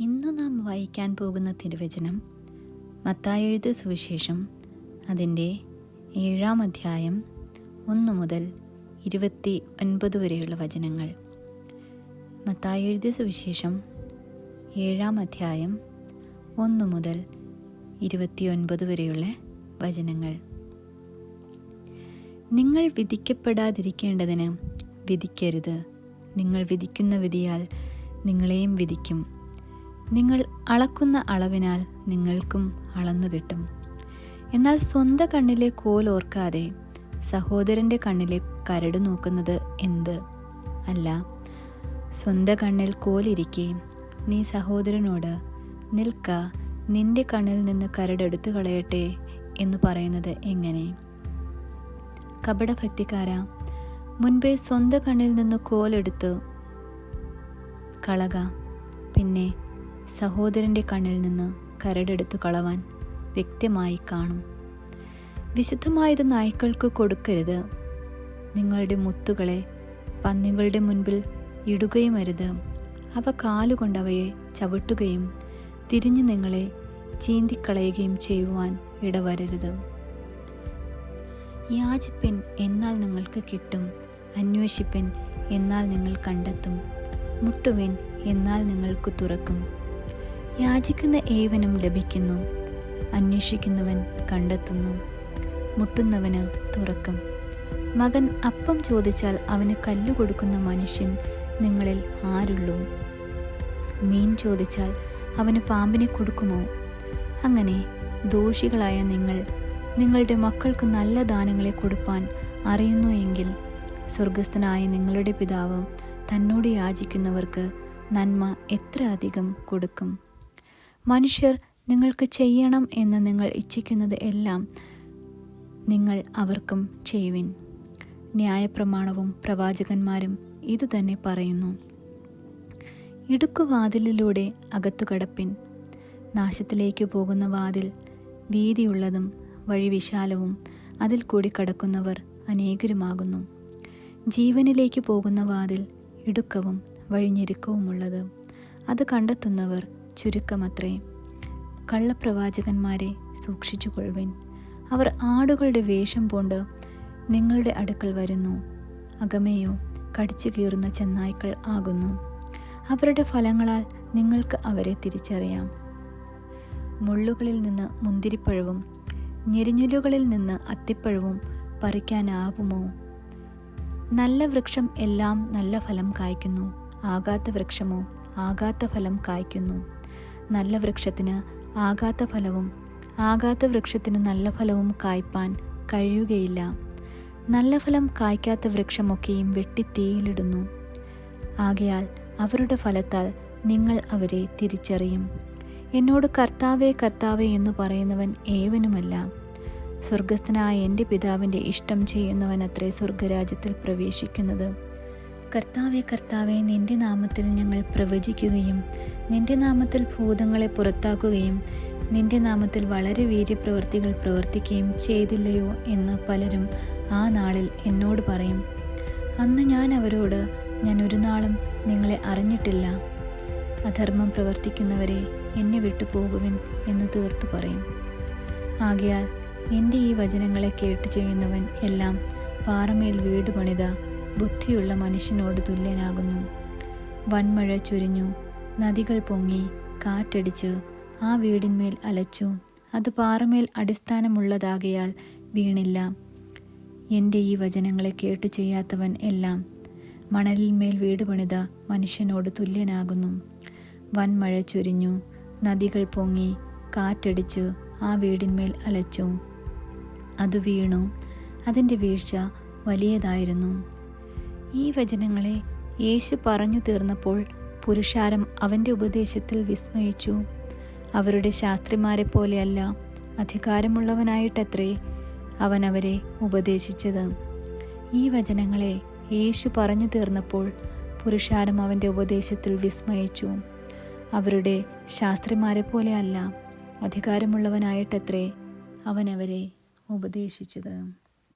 ഇന്നു നാം വായിക്കാൻ പോകുന്ന തിരുവചനം മത്തായി എഴുതിയ സുവിശേഷം അതിൻ്റെ 7-ാം അധ്യായം 1 മുതൽ 29 വരെയുള്ള വചനങ്ങൾ. മത്തായി എഴുതിയ സുവിശേഷം 7-ാം അധ്യായം 1 മുതൽ 29 വരെയുള്ള വചനങ്ങൾ. നിങ്ങൾ വിധിക്കപ്പെടാതിരിക്കേണ്ടതിന് വിധിക്കരുത്. നിങ്ങൾ വിധിക്കുന്ന വിധിയാൽ നിങ്ങളെയും വിധിക്കും. നിങ്ങൾ അളക്കുന്ന അളവിനാൽ നിങ്ങൾക്കും അളന്നു കിട്ടും. എന്നാൽ സ്വന്തം കണ്ണിലെ കോൽ ഓർക്കാതെ സഹോദരൻ്റെ കണ്ണിലെ കരട് നോക്കുന്നത് എന്ത്? അല്ല, സ്വന്തം കണ്ണിൽ കോലിരിക്കെ നീ സഹോദരനോട് നിൽക്ക, നിന്റെ കണ്ണിൽ നിന്ന് കരടെടുത്തു കളയട്ടെ എന്ന് പറയുന്നത് എങ്ങനെ? കപടഭക്തിക്കാരാ, മുൻപേ സ്വന്തം കണ്ണിൽ നിന്ന് കോലെടുത്ത് കളക, പിന്നെ സഹോദരൻ്റെ കണ്ണിൽ നിന്ന് കരടെടുത്തു കളവാൻ വ്യക്തമായി കാണും. വിശുദ്ധമായത് നായ്ക്കൾക്ക് കൊടുക്കരുത്. നിങ്ങളുടെ മുത്തുകളെ പന്നികളുടെ മുൻപിൽ ഇടുകയും അരുത്. അവ കാലുകൊണ്ടവയെ ചവിട്ടുകയും തിരിഞ്ഞു നിങ്ങളെ ചീന്തിക്കളയുകയും ചെയ്യുവാൻ ഇടവരരുത്. യാചിപ്പിൻ, എന്നാൽ നിങ്ങൾക്ക് കിട്ടും. അന്വേഷിപ്പിൻ, എന്നാൽ നിങ്ങൾ കണ്ടെത്തും. മുട്ടുവിൻ, എന്നാൽ നിങ്ങൾക്ക് തുറക്കും. യാചിക്കുന്ന ഏവനും ലഭിക്കുന്നു, അന്വേഷിക്കുന്നവൻ കണ്ടെത്തുന്നു, മുട്ടുന്നവന് തുറക്കും. മകൻ അപ്പം ചോദിച്ചാൽ അവന് കല്ല് കൊടുക്കുന്ന മനുഷ്യൻ നിങ്ങളിൽ ആരുള്ളൂ? മീൻ ചോദിച്ചാൽ അവന് പാമ്പിനെ കൊടുക്കുമോ? അങ്ങനെ ദോഷികളായ നിങ്ങൾ നിങ്ങളുടെ മക്കൾക്ക് നല്ല ദാനങ്ങളെ കൊടുപ്പാൻ അറിയുന്നു എങ്കിൽ സ്വർഗസ്ഥനായ നിങ്ങളുടെ പിതാവ് തന്നോട് യാചിക്കുന്നവർക്ക് നന്മ എത്ര അധികം കൊടുക്കും. മനുഷ്യർ നിങ്ങൾക്ക് ചെയ്യണം എന്ന് നിങ്ങൾ ഇച്ഛിക്കുന്നത് എല്ലാം നിങ്ങൾ അവർക്കും ചെയ്യുവിൻ. ന്യായപ്രമാണവും പ്രവാചകന്മാരും ഇതുതന്നെ പറയുന്നു. ഇടുക്കുവാതിലിലൂടെ അകത്തു കടപ്പിൻ. നാശത്തിലേക്ക് പോകുന്ന വാതിൽ വീതിയുള്ളതും വഴി വിശാലവും അതിൽ കൂടി കടക്കുന്നവർ അനേകരുമാകുന്നു. ജീവനിലേക്ക് പോകുന്ന വാതിൽ ഇടുക്കവും വഴിഞ്ഞെരുക്കവുമുള്ളത്, അത് കണ്ടെത്തുന്നവർ ചുരുക്കമത്രേ. കള്ളപ്രവാചകന്മാരെ സൂക്ഷിച്ചുകൊള്ളുവിൻ. അവർ ആടുകളുടെ വേഷം പൂണ്ട് നിങ്ങളുടെ അടുക്കൽ വരുന്നു, അകമേയോ കടിച്ചു കീറുന്ന ചെന്നായ്ക്കൾ ആകുന്നു. അവരുടെ ഫലങ്ങളാൽ നിങ്ങൾക്ക് അവരെ തിരിച്ചറിയാം. മുള്ളുകളിൽ നിന്ന് മുന്തിരിപ്പഴവും ഞെരിഞ്ഞിലുകളിൽ നിന്ന് അത്തിപ്പഴവും പറിക്കാനാവുമോ? നല്ല വൃക്ഷം എല്ലാം നല്ല ഫലം കായ്ക്കുന്നു, ആകാത്ത വൃക്ഷമോ ആകാത്ത ഫലം കായ്ക്കുന്നു. നല്ല വൃക്ഷത്തിന് ആകാത്ത ഫലവും ആകാത്ത വൃക്ഷത്തിന് നല്ല ഫലവും കായ്പാൻ കഴിയുകയില്ല. നല്ല ഫലം കായ്ക്കാത്ത വൃക്ഷമൊക്കെയും വെട്ടി തീയിലിടുന്നു. ആകയാൽ അവരുടെ ഫലത്താൽ നിങ്ങൾ അവരെ തിരിച്ചറിയും. എന്നോട് കർത്താവേ കർത്താവേ എന്ന് പറയുന്നവൻ ഏവനുമല്ല, സ്വർഗസ്ഥനായ എൻ്റെ പിതാവിൻ്റെ ഇഷ്ടം ചെയ്യുന്നവനത്രേ സ്വർഗരാജ്യത്തിൽ പ്രവേശിക്കുന്നത്. കർത്താവേ കർത്താവേ, നിൻ്റെ നാമത്തിൽ ഞങ്ങൾ പ്രവചിക്കുകയും നിൻ്റെ നാമത്തിൽ ഭൂതങ്ങളെ പുറത്താക്കുകയും നിൻ്റെ നാമത്തിൽ വളരെ വീര്യപ്രവൃത്തികൾ പ്രവർത്തിക്കുകയും ചെയ്തില്ലയോ എന്ന് പലരും ആ നാളിൽ എന്നോട് പറയും. അന്ന് ഞാൻ അവരോട്, ഞാൻ ഒരു നാളും നിങ്ങളെ അറിഞ്ഞിട്ടില്ല. അധർമ്മം പ്രവർത്തിക്കുന്നവരെ എന്നെ വിട്ടു പോകുവിൻ എന്ന് തീർത്തു പറയും. ആകയാൽ എൻ്റെ ഈ വചനങ്ങളെ കേട്ടു ചെയ്യുന്നവൻ എല്ലാം പാറമേൽ വീട് പണിത ബുദ്ധിയുള്ള മനുഷ്യനോട് തുല്യനാകുന്നു. വൻമഴ ചൊരിഞ്ഞു, നദികൾ പൊങ്ങി, കാറ്റടിച്ച് ആ വീടിന്മേൽ അലച്ചു. അത് പാറമേൽ അടിസ്ഥാനമുള്ളതാകയാൽ വീണില്ല. എൻ്റെ ഈ വചനങ്ങളെ കേട്ടു ചെയ്യാത്തവൻ എല്ലാം മണലിന്മേൽ വീട് പണിത മനുഷ്യനോട് തുല്യനാകുന്നു. വൻമഴ ചൊരിഞ്ഞു, നദികൾ പൊങ്ങി, കാറ്റടിച്ച് ആ വീടിന്മേൽ അലച്ചു. അത് വീണു, അതിൻ്റെ വീഴ്ച വലിയതായിരുന്നു. ഈ വചനങ്ങളെ യേശു പറഞ്ഞു തീർന്നപ്പോൾ പുരുഷാരം അവൻ്റെ ഉപദേശത്തിൽ വിസ്മയിച്ചു. അവരുടെ ശാസ്ത്രിമാരെ പോലെയല്ല, അധികാരമുള്ളവനായിട്ടത്രേ അവൻ അവരെ ഉപദേശിച്ചത്. ഈ വചനങ്ങളെ യേശു പറഞ്ഞു തീർന്നപ്പോൾ പുരുഷാരം അവൻ്റെ ഉപദേശത്തിൽ വിസ്മയിച്ചു. അവരുടെ ശാസ്ത്രിമാരെ പോലെയല്ല, അധികാരമുള്ളവനായിട്ടത്രേ അവൻ അവരെ ഉപദേശിച്ചത്.